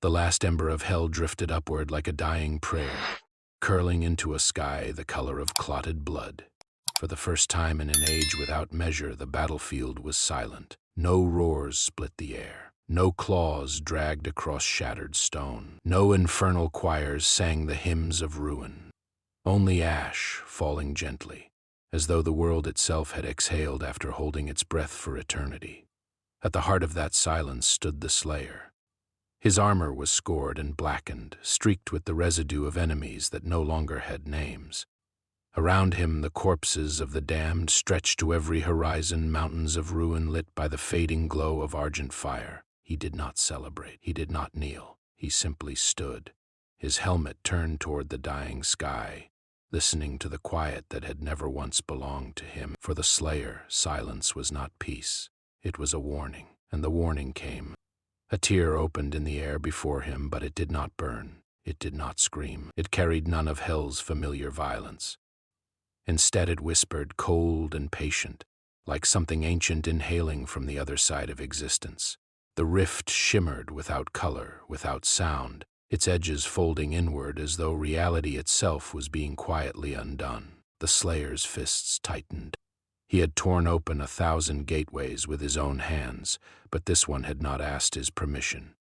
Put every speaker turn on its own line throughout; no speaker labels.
The last ember of hell drifted upward like a dying prayer, curling into a sky the color of clotted blood. For the first time in an age without measure, the battlefield was silent. No roars split the air. No claws dragged across shattered stone. No infernal choirs sang the hymns of ruin. Only ash falling gently, as though the world itself had exhaled after holding its breath for eternity. At the heart of that silence stood the Slayer. His armor was scored and blackened, streaked with the residue of enemies that no longer had names. Around him the corpses of the damned stretched to every horizon, mountains of ruin lit by the fading glow of argent fire. He did not celebrate. He did not kneel. He simply stood, his helmet turned toward the dying sky, listening to the quiet that had never once belonged to him. For the Slayer, silence was not peace. It was a warning, and the warning came. A tear opened in the air before him, but it did not burn. It did not scream. It carried none of hell's familiar violence. Instead it whispered, cold and patient, like something ancient inhaling from the other side of existence. The rift shimmered without color, without sound, its edges folding inward as though reality itself was being quietly undone. The Slayer's fists tightened. He had torn open 1,000 gateways with his own hands, but this one had not asked his permission.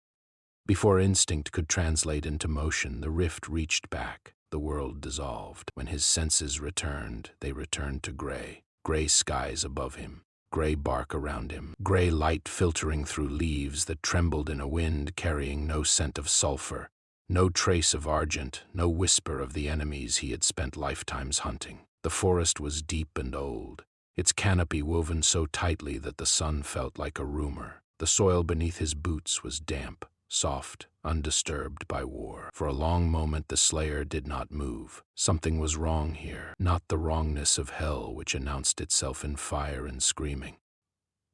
Before instinct could translate into motion, the rift reached back. The world dissolved. When his senses returned, they returned to gray. Gray skies above him, gray bark around him, gray light filtering through leaves that trembled in a wind carrying no scent of sulfur, no trace of argent, no whisper of the enemies he had spent lifetimes hunting. The forest was deep and old, its canopy woven so tightly that the sun felt like a rumor. The soil beneath his boots was damp, soft, undisturbed by war. For a long moment the Slayer did not move. Something was wrong here, not the wrongness of hell which announced itself in fire and screaming.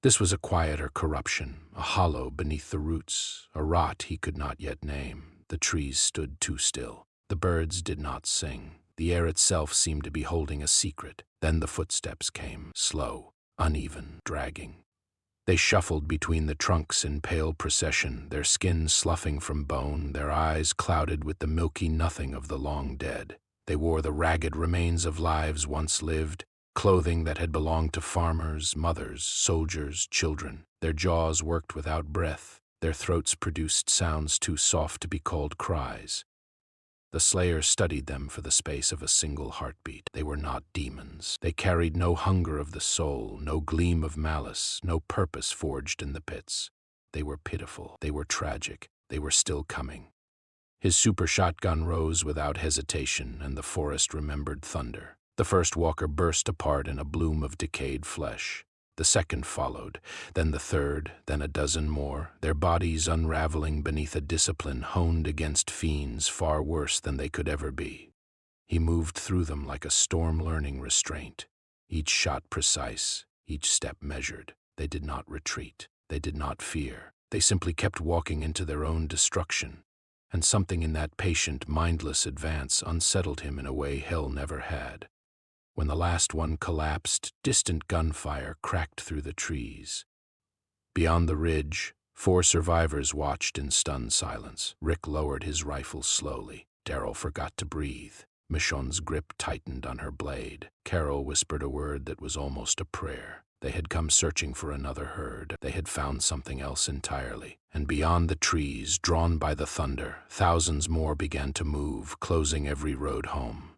This was a quieter corruption, a hollow beneath the roots, a rot he could not yet name. The trees stood too still. The birds did not sing. The air itself seemed to be holding a secret. Then the footsteps came, slow, uneven, dragging. They shuffled between the trunks in pale procession, their skin sloughing from bone, their eyes clouded with the milky nothing of the long dead. They wore the ragged remains of lives once lived, clothing that had belonged to farmers, mothers, soldiers, children. Their jaws worked without breath, their throats produced sounds too soft to be called cries. The Slayer studied them for the space of a single heartbeat. They were not demons. They carried no hunger of the soul, no gleam of malice, no purpose forged in the pits. They were pitiful. They were tragic. They were still coming. His super shotgun rose without hesitation, and the forest remembered thunder. The first walker burst apart in a bloom of decayed flesh. The second followed, then the third, then a dozen more, their bodies unraveling beneath a discipline honed against fiends far worse than they could ever be. He moved through them like a storm-learning restraint, each shot precise, each step measured. They did not retreat. They did not fear. They simply kept walking into their own destruction, and something in that patient, mindless advance unsettled him in a way hell never had. When the last one collapsed, distant gunfire cracked through the trees. Beyond the ridge, 4 survivors watched in stunned silence. Rick lowered his rifle slowly. Daryl forgot to breathe. Michonne's grip tightened on her blade. Carol whispered a word that was almost a prayer. They had come searching for another herd. They had found something else entirely. And beyond the trees, drawn by the thunder, thousands more began to move, closing every road home.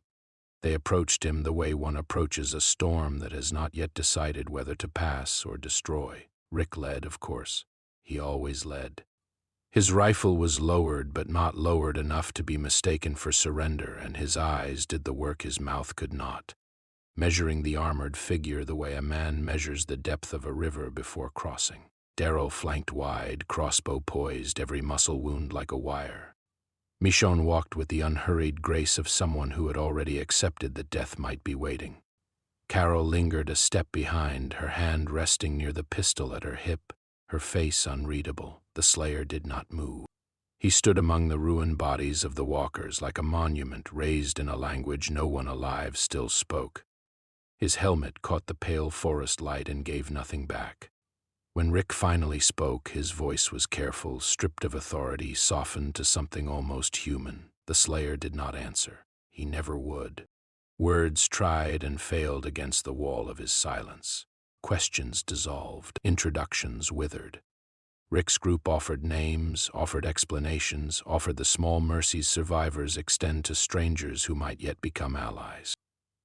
They approached him the way one approaches a storm that has not yet decided whether to pass or destroy. Rick led, of course. He always led. His rifle was lowered, but not lowered enough to be mistaken for surrender, and his eyes did the work his mouth could not, measuring the armored figure the way a man measures the depth of a river before crossing. Daryl flanked wide, crossbow poised, every muscle wound like a wire. Michonne walked with the unhurried grace of someone who had already accepted that death might be waiting. Carol lingered a step behind, her hand resting near the pistol at her hip, her face unreadable. The Slayer did not move. He stood among the ruined bodies of the walkers like a monument raised in a language no one alive still spoke. His helmet caught the pale forest light and gave nothing back. When Rick finally spoke, his voice was careful, stripped of authority, softened to something almost human. The Slayer did not answer. He never would. Words tried and failed against the wall of his silence. Questions dissolved. Introductions withered. Rick's group offered names, offered explanations, offered the small mercies survivors extend to strangers who might yet become allies.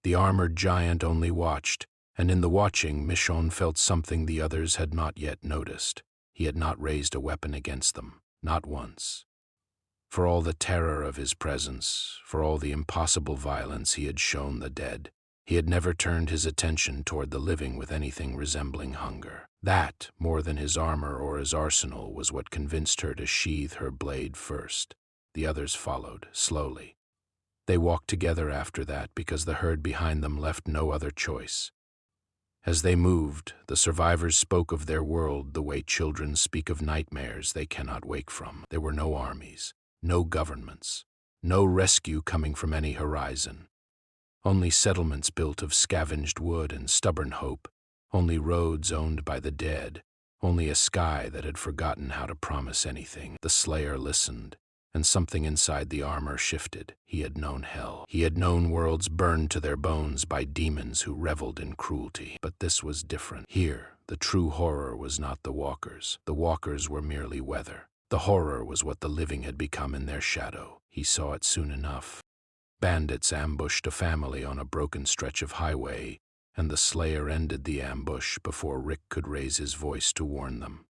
The armored giant only watched, and in the watching, Michonne felt something the others had not yet noticed. He had not raised a weapon against them, not once. For all the terror of his presence, for all the impossible violence he had shown the dead, he had never turned his attention toward the living with anything resembling hunger. That, more than his armor or his arsenal, was what convinced her to sheathe her blade first. The others followed, slowly. They walked together after that because the herd behind them left no other choice. As they moved, the survivors spoke of their world the way children speak of nightmares they cannot wake from. There were no armies, no governments, no rescue coming from any horizon. Only settlements built of scavenged wood and stubborn hope, only roads owned by the dead, only a sky that had forgotten how to promise anything. The Slayer listened, and something inside the armor shifted. He had known hell. He had known worlds burned to their bones by demons who reveled in cruelty. But this was different. Here, the true horror was not the walkers. The walkers were merely weather. The horror was what the living had become in their shadow. He saw it soon enough. Bandits ambushed a family on a broken stretch of highway, and the Slayer ended the ambush before Rick could raise his voice to warn them.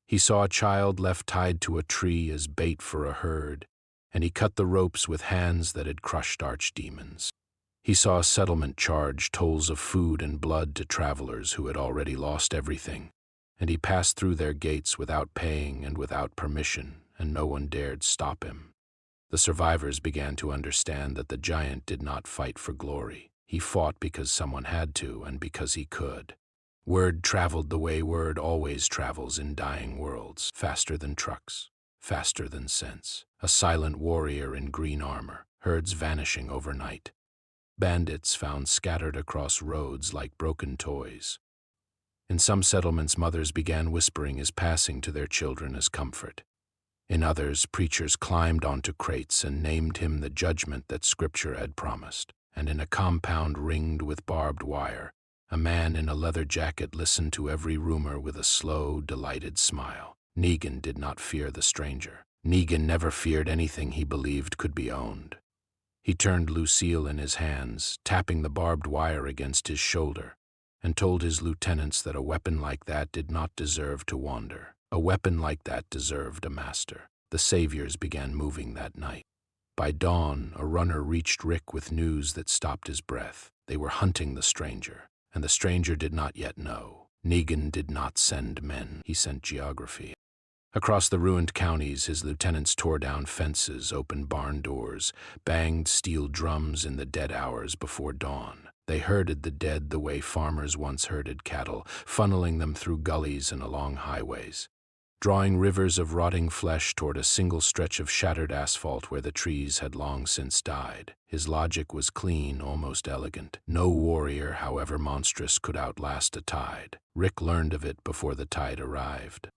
He saw a child left tied to a tree as bait for a herd, and he cut the ropes with hands that had crushed archdemons. He saw a settlement charge tolls of food and blood to travelers who had already lost everything, and he passed through their gates without paying and without permission, and no one dared stop him. The survivors began to understand that the giant did not fight for glory. He fought because someone had to and because he could. Word traveled the way word always travels in dying worlds, faster than trucks, faster than sense. A silent warrior in green armor, herds vanishing overnight. Bandits found scattered across roads like broken toys. In some settlements, mothers began whispering his passing to their children as comfort. In others, preachers climbed onto crates and named him the judgment that Scripture had promised. And in a compound ringed with barbed wire, a man in a leather jacket listened to every rumor with a slow, delighted smile. Negan did not fear the stranger. Negan never feared anything he believed could be owned. He turned Lucille in his hands, tapping the barbed wire against his shoulder, and told his lieutenants that a weapon like that did not deserve to wander. A weapon like that deserved a master. The saviors began moving that night. By dawn, a runner reached Rick with news that stopped his breath. They were hunting the stranger, and the stranger did not yet know. Negan did not send men, he sent geography. Across the ruined counties, his lieutenants tore down fences, opened barn doors, banged steel drums in the dead hours before dawn. They herded the dead the way farmers once herded cattle, funneling them through gullies and along highways, drawing rivers of rotting flesh toward a single stretch of shattered asphalt where the trees had long since died. His logic was clean, almost elegant. No warrior, however monstrous, could outlast a tide. Rick learned of it before the tide arrived.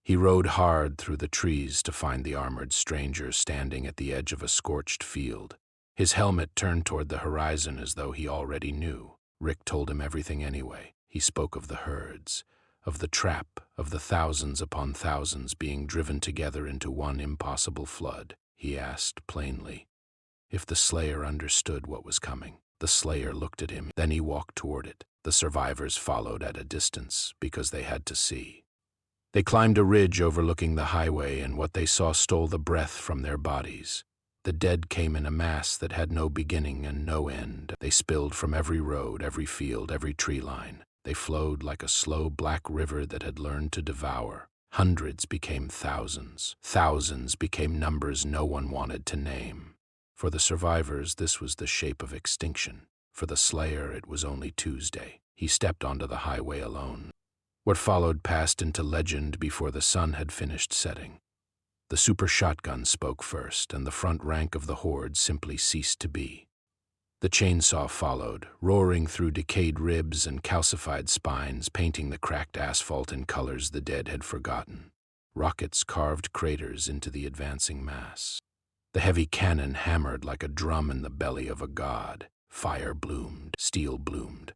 He rode hard through the trees to find the armored stranger standing at the edge of a scorched field. His helmet turned toward the horizon as though he already knew. Rick told him everything anyway. He spoke of the herds, of the trap, of the thousands upon thousands being driven together into one impossible flood. He asked plainly if the Slayer understood what was coming. The Slayer looked at him, then he walked toward it. The survivors followed at a distance because they had to see. They climbed a ridge overlooking the highway, and what they saw stole the breath from their bodies. The dead came in a mass that had no beginning and no end. They spilled from every road, every field, every tree line. They flowed like a slow black river that had learned to devour. Hundreds became thousands. Thousands became numbers no one wanted to name. For the survivors, this was the shape of extinction. For the Slayer, it was only Tuesday. He stepped onto the highway alone. What followed passed into legend before the sun had finished setting. The super shotgun spoke first, and the front rank of the horde simply ceased to be. The chainsaw followed, roaring through decayed ribs and calcified spines, painting the cracked asphalt in colors the dead had forgotten. Rockets carved craters into the advancing mass. The heavy cannon hammered like a drum in the belly of a god. Fire bloomed, steel bloomed.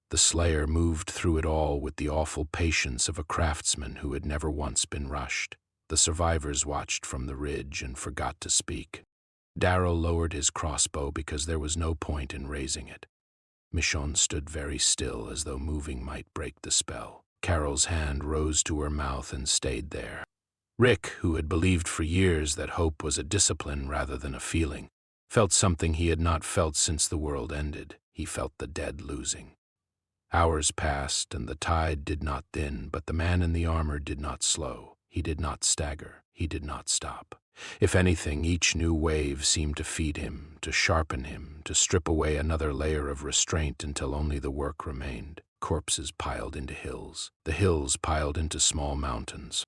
The slayer moved through it all with the awful patience of a craftsman who had never once been rushed. The survivors watched from the ridge and forgot to speak. Darrow lowered his crossbow because there was no point in raising it. Michonne stood very still, as though moving might break the spell. Carol's hand rose to her mouth and stayed there. Rick, who had believed for years that hope was a discipline rather than a feeling, felt something he had not felt since the world ended. He felt the dead losing. Hours passed, and the tide did not thin, but the man in the armor did not slow. He did not stagger. He did not stop. If anything, each new wave seemed to feed him, to sharpen him, to strip away another layer of restraint until only the work remained. Corpses piled into hills. The hills piled into small mountains.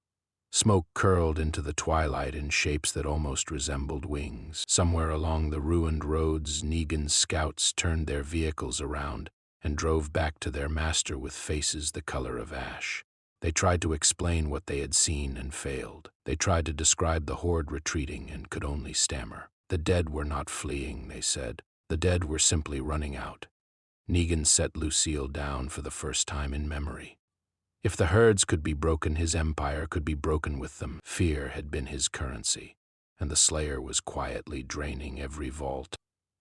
Smoke curled into the twilight in shapes that almost resembled wings. Somewhere along the ruined roads, Negan's scouts turned their vehicles around and drove back to their master with faces the color of ash. They tried to explain what they had seen and failed. They tried to describe the horde retreating and could only stammer. The dead were not fleeing, they said. The dead were simply running out. Negan set Lucille down for the first time in memory. If the herds could be broken, his empire could be broken with them. Fear had been his currency, and the Slayer was quietly draining every vault.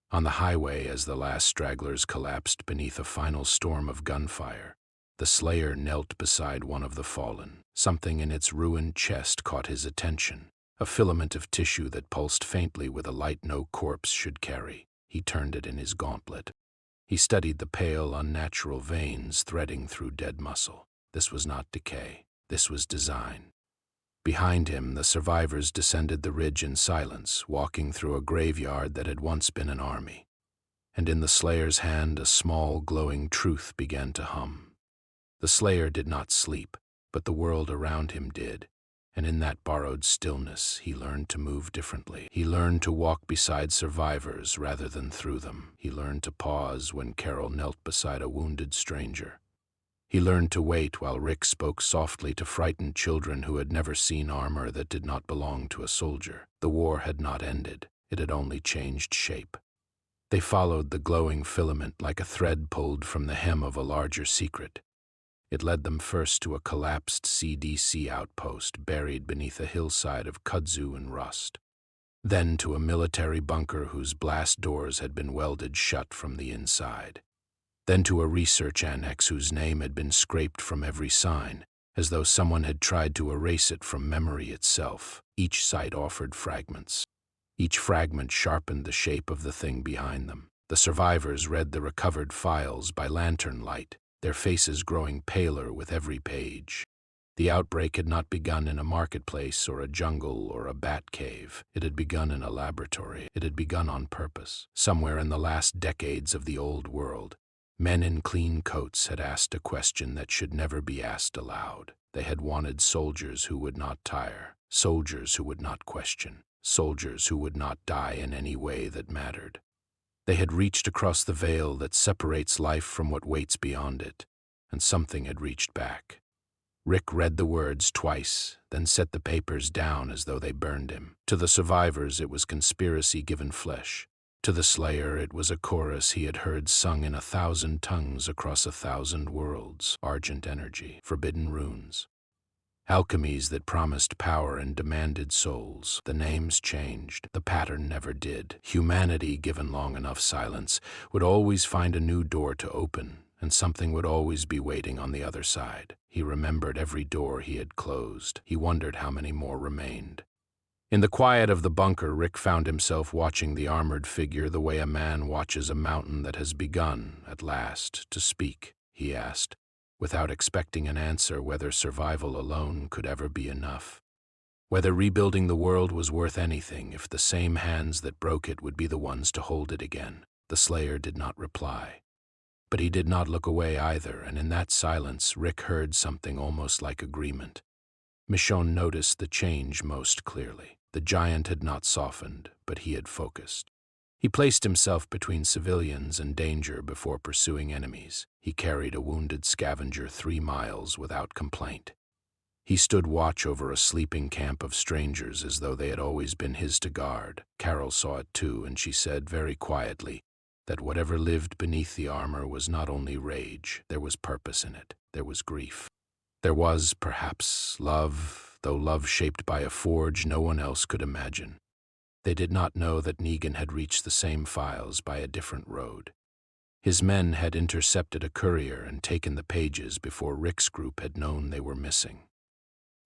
On the highway, as the last stragglers collapsed beneath a final storm of gunfire, the Slayer knelt beside one of the fallen. Something in its ruined chest caught his attention, a filament of tissue that pulsed faintly with a light no corpse should carry. He turned it in his gauntlet. He studied the pale, unnatural veins threading through dead muscle. This was not decay. This was design. Behind him, the survivors descended the ridge in silence, walking through a graveyard that had once been an army. And in the Slayer's hand, a small, glowing truth began to hum. The Slayer did not sleep, but the world around him did, and in that borrowed stillness, he learned to move differently. He learned to walk beside survivors rather than through them. He learned to pause when Carol knelt beside a wounded stranger. He learned to wait while Rick spoke softly to frightened children who had never seen armor that did not belong to a soldier. The war had not ended. It had only changed shape. They followed the glowing filament like a thread pulled from the hem of a larger secret. It led them first to a collapsed CDC outpost buried beneath a hillside of kudzu and rust. Then to a military bunker whose blast doors had been welded shut from the inside. Then to a research annex whose name had been scraped from every sign, as though someone had tried to erase it from memory itself. Each site offered fragments. Each fragment sharpened the shape of the thing behind them. The survivors read the recovered files by lantern light, their faces growing paler with every page. The outbreak had not begun in a marketplace or a jungle or a bat cave. It had begun in a laboratory. It had begun on purpose. Somewhere in the last decades of the old world, men in clean coats had asked a question that should never be asked aloud. They had wanted soldiers who would not tire, soldiers who would not question, soldiers who would not die in any way that mattered. They had reached across the veil that separates life from what waits beyond it, and something had reached back. Rick read the words twice, then set the papers down as though they burned him. To the survivors, it was conspiracy given flesh. To the Slayer, it was a chorus he had heard sung in 1,000 tongues across 1,000 worlds. Argent energy, forbidden runes. Alchemies that promised power and demanded souls. The names changed. The pattern never did. Humanity, given long enough silence, would always find a new door to open, and something would always be waiting on the other side. He remembered every door he had closed. He wondered how many more remained. In the quiet of the bunker, Rick found himself watching the armored figure the way a man watches a mountain that has begun, at last, to speak. He asked, without expecting an answer, whether survival alone could ever be enough. Whether rebuilding the world was worth anything if the same hands that broke it would be the ones to hold it again. The Slayer did not reply. But he did not look away either, and in that silence, Rick heard something almost like agreement. Michonne noticed the change most clearly. The giant had not softened, but he had focused. He placed himself between civilians and danger before pursuing enemies. He carried a wounded scavenger 3 miles without complaint. He stood watch over a sleeping camp of strangers as though they had always been his to guard. Carol saw it too, and she said very quietly that whatever lived beneath the armor was not only rage, there was purpose in it, there was grief. There was, perhaps, love, though love shaped by a forge no one else could imagine. They did not know that Negan had reached the same files by a different road. His men had intercepted a courier and taken the pages before Rick's group had known they were missing.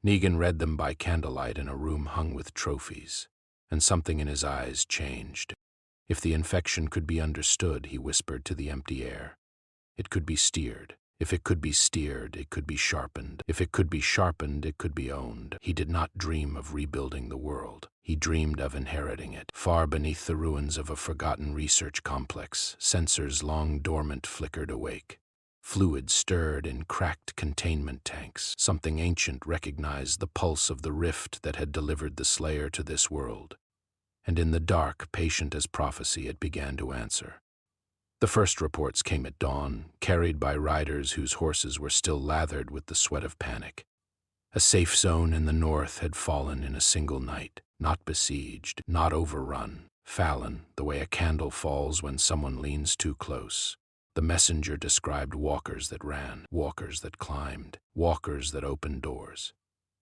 Negan read them by candlelight in a room hung with trophies, and something in his eyes changed. If the infection could be understood, he whispered to the empty air, it could be steered. If it could be steered, it could be sharpened. If it could be sharpened, it could be owned. He did not dream of rebuilding the world. He dreamed of inheriting it. Far beneath the ruins of a forgotten research complex, sensors long dormant flickered awake. Fluid stirred in cracked containment tanks. Something ancient recognized the pulse of the rift that had delivered the Slayer to this world. And in the dark, patient as prophecy, it began to answer. The first reports came at dawn, carried by riders whose horses were still lathered with the sweat of panic. A safe zone in the north had fallen in a single night, not besieged, not overrun, fallen the way a candle falls when someone leans too close. The messenger described walkers that ran, walkers that climbed, walkers that opened doors.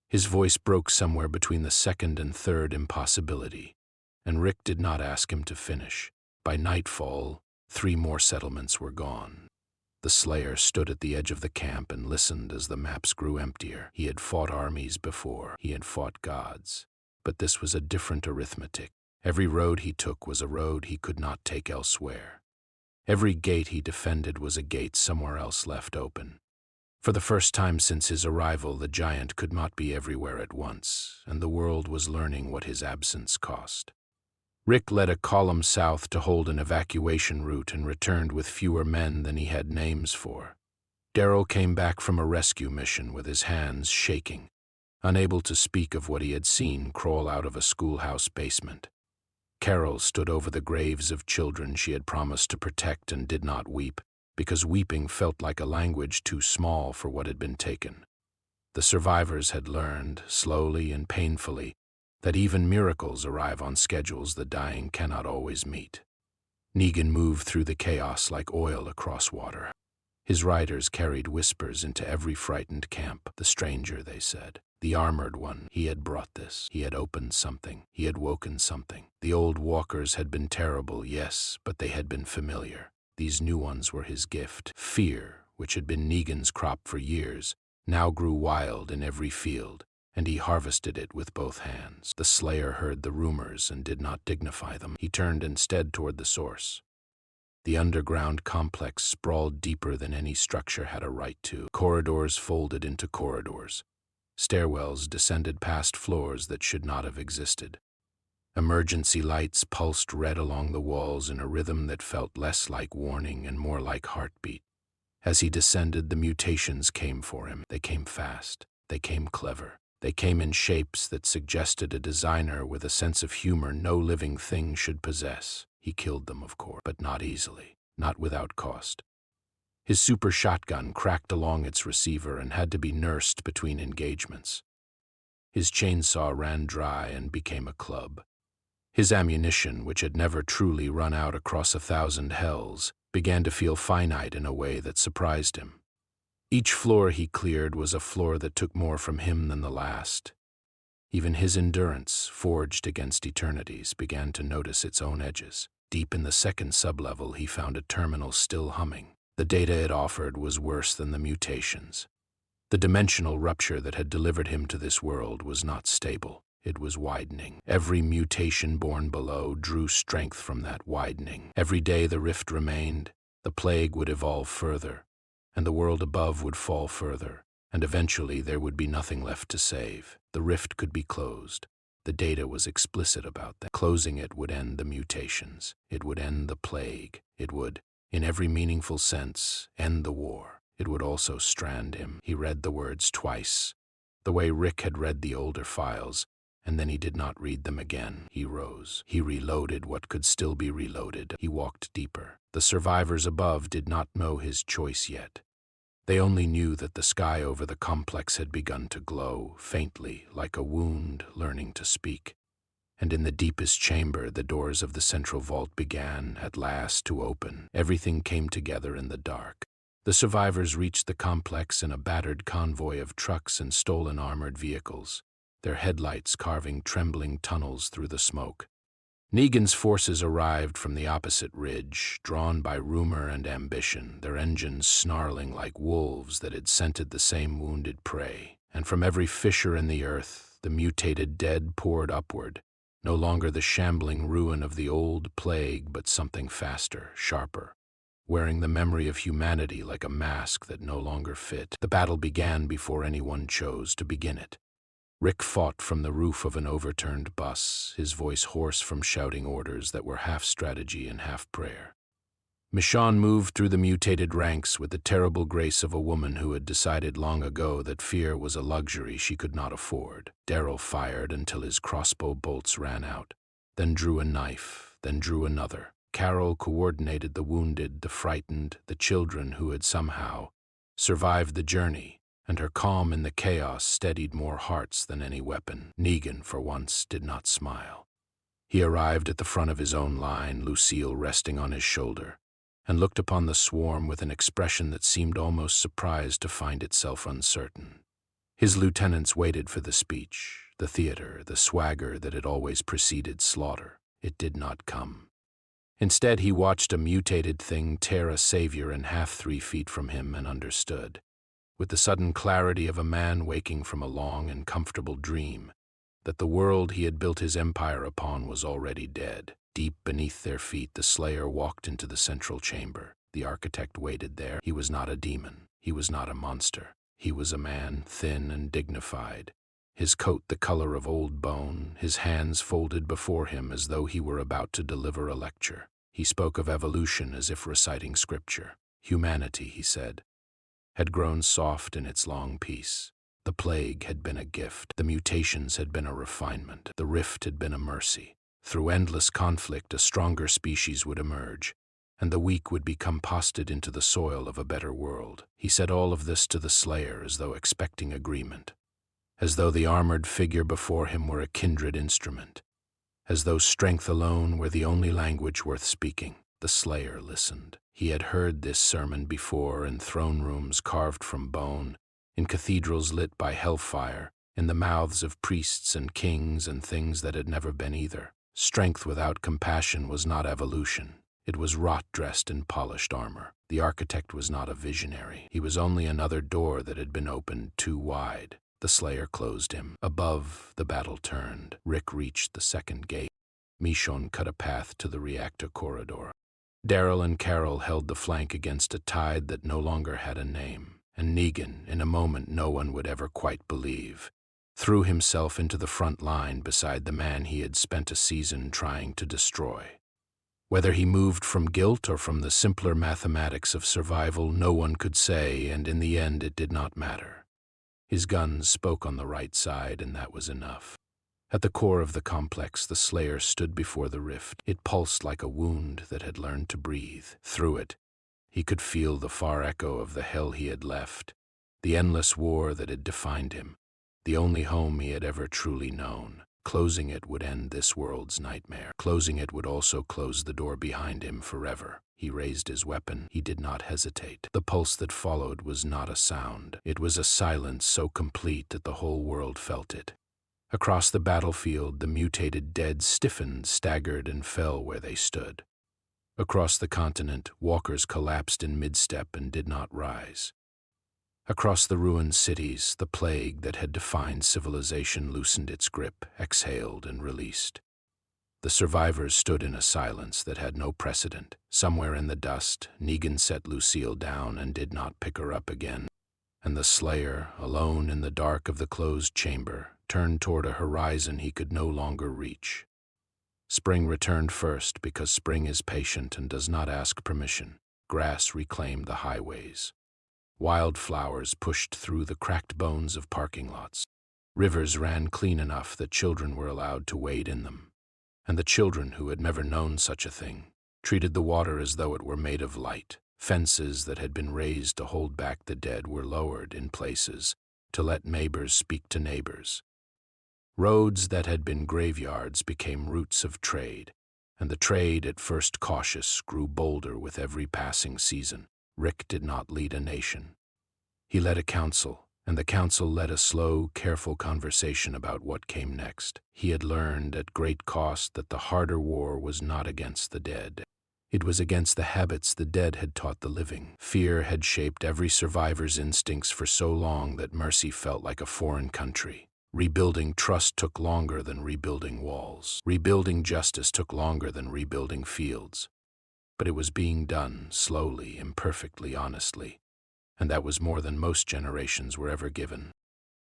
His voice broke somewhere between the second and third impossibility, and Rick did not ask him to finish. By nightfall, 3 more settlements were gone. The Slayer stood at the edge of the camp and listened as the maps grew emptier. He had fought armies before. He had fought gods. But this was a different arithmetic. Every road he took was a road he could not take elsewhere. Every gate he defended was a gate somewhere else left open. For the first time since his arrival, the giant could not be everywhere at once, and the world was learning what his absence cost. Rick led a column south to hold an evacuation route and returned with fewer men than he had names for. Daryl came back from a rescue mission with his hands shaking, unable to speak of what he had seen crawl out of a schoolhouse basement. Carol stood over the graves of children she had promised to protect and did not weep, because weeping felt like a language too small for what had been taken. The survivors had learned, slowly and painfully, that even miracles arrive on schedules the dying cannot always meet. Negan moved through the chaos like oil across water. His riders carried whispers into every frightened camp. The stranger, they said. The armored one. He had brought this. He had opened something. He had woken something. The old walkers had been terrible, yes, but they had been familiar. These new ones were his gift. Fear, which had been Negan's crop for years, now grew wild in every field, and he harvested it with both hands. The Slayer heard the rumors and did not dignify them. He turned instead toward the source. The underground complex sprawled deeper than any structure had a right to. Corridors folded into corridors. Stairwells descended past floors that should not have existed. Emergency lights pulsed red along the walls in a rhythm that felt less like warning and more like heartbeat. As he descended, the mutations came for him. They came fast. They came clever. They came in shapes that suggested a designer with a sense of humor no living thing should possess. He killed them, of course, but not easily, not without cost. His super shotgun cracked along its receiver and had to be nursed between engagements. His chainsaw ran dry and became a club. His ammunition, which had never truly run out across 1,000 hells, began to feel finite in a way that surprised him. Each floor he cleared was a floor that took more from him than the last. Even his endurance, forged against eternities, began to notice its own edges. Deep in the second sublevel, he found a terminal still humming. The data it offered was worse than the mutations. The dimensional rupture that had delivered him to this world was not stable. It was widening. Every mutation born below drew strength from that widening. Every day the rift remained, the plague would evolve further, and the world above would fall further, and eventually there would be nothing left to save. The rift could be closed. The data was explicit about that. Closing it would end the mutations. It would end the plague. It would, in every meaningful sense, end the war. It would also strand him. He read the words twice, the way Rick had read the older files, and then he did not read them again. He rose. He reloaded what could still be reloaded. He walked deeper. The survivors above did not know his choice yet. They only knew that the sky over the complex had begun to glow, faintly, like a wound learning to speak. And in the deepest chamber, the doors of the central vault began, at last, to open. Everything came together in the dark. The survivors reached the complex in a battered convoy of trucks and stolen armored vehicles, their headlights carving trembling tunnels through the smoke. Negan's forces arrived from the opposite ridge, drawn by rumor and ambition, their engines snarling like wolves that had scented the same wounded prey. And from every fissure in the earth, the mutated dead poured upward, no longer the shambling ruin of the old plague, but something faster, sharper, wearing the memory of humanity like a mask that no longer fit. The battle began before anyone chose to begin it. Rick fought from the roof of an overturned bus, his voice hoarse from shouting orders that were half strategy and half prayer. Michonne moved through the mutated ranks with the terrible grace of a woman who had decided long ago that fear was a luxury she could not afford. Daryl fired until his crossbow bolts ran out, then drew a knife, then drew another. Carol coordinated the wounded, the frightened, the children who had somehow survived the journey, and her calm in the chaos steadied more hearts than any weapon. Negan, for once, did not smile. He arrived at the front of his own line, Lucille resting on his shoulder, and looked upon the swarm with an expression that seemed almost surprised to find itself uncertain. His lieutenants waited for the speech, the theater, the swagger that had always preceded slaughter. It did not come. Instead, he watched a mutated thing tear a savior in half 3 feet from him and understood, with the sudden clarity of a man waking from a long and comfortable dream, that the world he had built his empire upon was already dead. Deep beneath their feet, the Slayer walked into the central chamber. The architect waited there. He was not a demon. He was not a monster. He was a man, thin and dignified, his coat the color of old bone, his hands folded before him as though he were about to deliver a lecture. He spoke of evolution as if reciting scripture. Humanity, he said, had grown soft in its long peace. The plague had been a gift. The mutations had been a refinement. The rift had been a mercy. Through endless conflict, a stronger species would emerge, and the weak would be composted into the soil of a better world. He said all of this to the Slayer as though expecting agreement, as though the armored figure before him were a kindred instrument, as though strength alone were the only language worth speaking. The Slayer listened. He had heard this sermon before in throne rooms carved from bone, in cathedrals lit by hellfire, in the mouths of priests and kings and things that had never been either. Strength without compassion was not evolution. It was rot dressed in polished armor. The architect was not a visionary. He was only another door that had been opened too wide. The Slayer closed him. Above, the battle turned. Rick reached the second gate. Michonne cut a path to the reactor corridor. Daryl and Carol held the flank against a tide that no longer had a name, and Negan, in a moment no one would ever quite believe, threw himself into the front line beside the man he had spent a season trying to destroy. Whether he moved from guilt or from the simpler mathematics of survival, no one could say, and in the end it did not matter. His guns spoke on the right side, and that was enough. At the core of the complex, the Slayer stood before the rift. It pulsed like a wound that had learned to breathe. Through it, he could feel the far echo of the hell he had left, the endless war that had defined him, the only home he had ever truly known. Closing it would end this world's nightmare. Closing it would also close the door behind him forever. He raised his weapon. He did not hesitate. The pulse that followed was not a sound. It was a silence so complete that the whole world felt it. Across the battlefield, the mutated dead stiffened, staggered, and fell where they stood. Across the continent, walkers collapsed in mid-step and did not rise. Across the ruined cities, the plague that had defined civilization loosened its grip, exhaled, and released. The survivors stood in a silence that had no precedent. Somewhere in the dust, Negan set Lucille down and did not pick her up again. And the Slayer, alone in the dark of the closed chamber, turned toward a horizon he could no longer reach. Spring returned first because spring is patient and does not ask permission. Grass reclaimed the highways. Wildflowers pushed through the cracked bones of parking lots. Rivers ran clean enough that children were allowed to wade in them, and the children, who had never known such a thing, treated the water as though it were made of light. Fences that had been raised to hold back the dead were lowered in places to let neighbors speak to neighbors. Roads that had been graveyards became routes of trade, and the trade, at first cautious, grew bolder with every passing season. Rick did not lead a nation. He led a council, and the council led a slow, careful conversation about what came next. He had learned at great cost that the harder war was not against the dead. It was against the habits the dead had taught the living. Fear had shaped every survivor's instincts for so long that mercy felt like a foreign country. Rebuilding trust took longer than rebuilding walls. Rebuilding justice took longer than rebuilding fields. But it was being done, slowly, imperfectly, honestly, and that was more than most generations were ever given.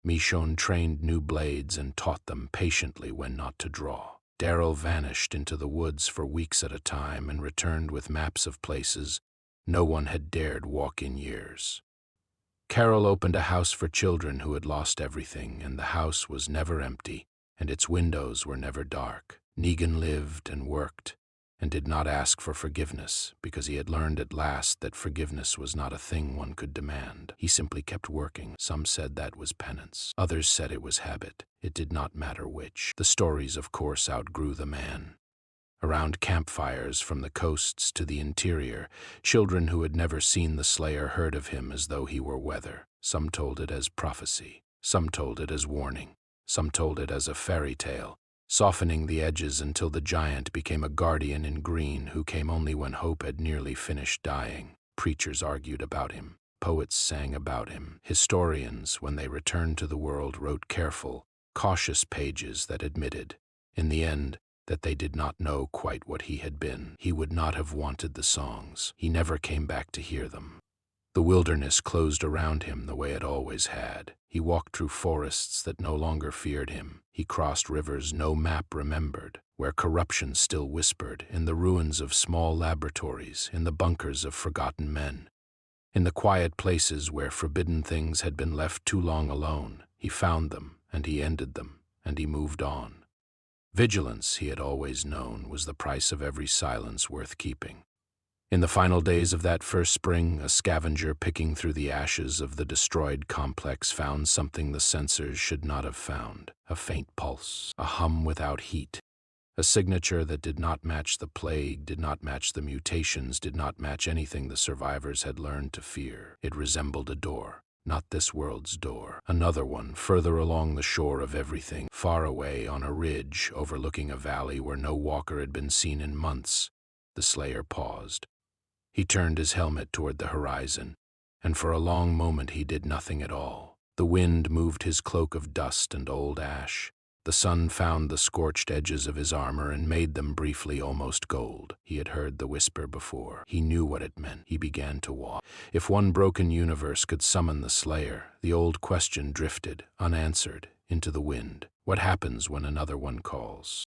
Michonne trained new blades and taught them patiently when not to draw. Daryl vanished into the woods for weeks at a time and returned with maps of places no one had dared walk in years. Carol opened a house for children who had lost everything, and the house was never empty, and its windows were never dark. Negan lived and worked, and did not ask for forgiveness, because he had learned at last that forgiveness was not a thing one could demand. He simply kept working. Some said that was penance. Others said it was habit. It did not matter which. The stories, of course, outgrew the man. Around campfires from the coasts to the interior, children who had never seen the Slayer heard of him as though he were weather. Some told it as prophecy. Some told it as warning. Some told it as a fairy tale, softening the edges until the giant became a guardian in green who came only when hope had nearly finished dying. Preachers argued about him. Poets sang about him. Historians, when they returned to the world, wrote careful, cautious pages that admitted, in the end, that they did not know quite what he had been. He would not have wanted the songs. He never came back to hear them. The wilderness closed around him the way it always had. He walked through forests that no longer feared him. He crossed rivers no map remembered, where corruption still whispered, in the ruins of small laboratories, in the bunkers of forgotten men. In the quiet places where forbidden things had been left too long alone, he found them, and he ended them, and he moved on. Vigilance, he had always known, was the price of every silence worth keeping. In the final days of that first spring, a scavenger picking through the ashes of the destroyed complex found something the sensors should not have found: a faint pulse, a hum without heat, a signature that did not match the plague, did not match the mutations, did not match anything the survivors had learned to fear. It resembled a door, not this world's door. Another one, further along the shore of everything, far away on a ridge overlooking a valley where no walker had been seen in months. The Slayer paused. He turned his helmet toward the horizon, and for a long moment he did nothing at all. The wind moved his cloak of dust and old ash. The sun found the scorched edges of his armor and made them briefly almost gold. He had heard the whisper before. He knew what it meant. He began to walk. If one broken universe could summon the Slayer, the old question drifted, unanswered, into the wind. What happens when another one calls?